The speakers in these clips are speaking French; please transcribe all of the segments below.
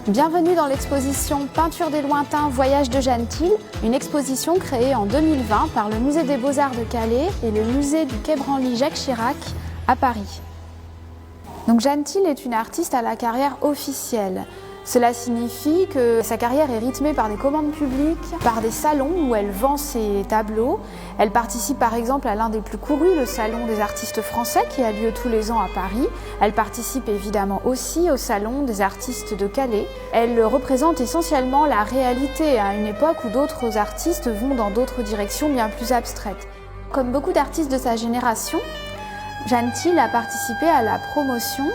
Bienvenue dans l'exposition Peinture des lointains, voyage de Jeanne Thill, une exposition créée en 2020 par le Musée des Beaux-Arts de Calais et le Musée du Quai Branly Jacques Chirac à Paris. Donc Jeanne Thill est une artiste à la carrière officielle. Cela signifie que sa carrière est rythmée par des commandes publiques, par des salons où elle vend ses tableaux. Elle participe par exemple à l'un des plus courus, le Salon des artistes français qui a lieu tous les ans à Paris. Elle participe évidemment aussi au Salon des artistes de Calais. Elle représente essentiellement la réalité à une époque où d'autres artistes vont dans d'autres directions bien plus abstraites. Comme beaucoup d'artistes de sa génération, Jeanne Thill a participé à la promotion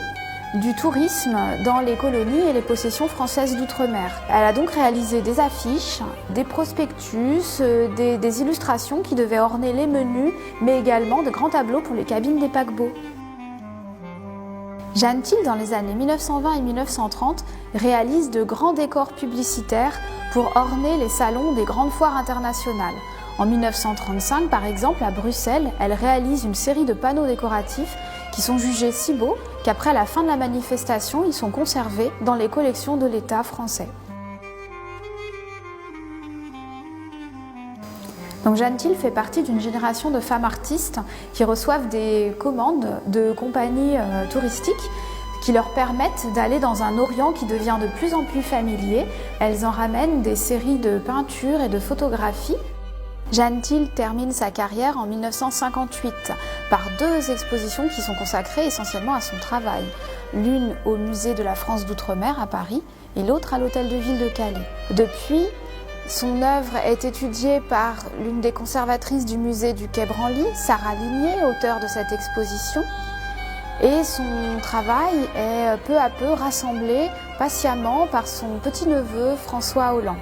du tourisme dans les colonies et les possessions françaises d'outre-mer. Elle a donc réalisé des affiches, des prospectus, des illustrations qui devaient orner les menus, mais également de grands tableaux pour les cabines des paquebots. Jeanne Thill, dans les années 1920 et 1930, réalise de grands décors publicitaires pour orner les salons des grandes foires internationales. En 1935, par exemple, à Bruxelles, elle réalise une série de panneaux décoratifs qui sont jugés si beaux qu'après la fin de la manifestation, ils sont conservés dans les collections de l'État français. Donc Jeanne Thill fait partie d'une génération de femmes artistes qui reçoivent des commandes de compagnies touristiques qui leur permettent d'aller dans un Orient qui devient de plus en plus familier. Elles en ramènent des séries de peintures et de photographies. Jeanne Thill termine sa carrière en 1958 par deux expositions qui sont consacrées essentiellement à son travail. L'une au Musée de la France d'Outre-mer à Paris et l'autre à l'Hôtel de Ville de Calais. Depuis, son œuvre est étudiée par l'une des conservatrices du musée du Quai Branly, Sarah Ligné, auteure de cette exposition. Et son travail est peu à peu rassemblé patiemment par son petit-neveu François Holland.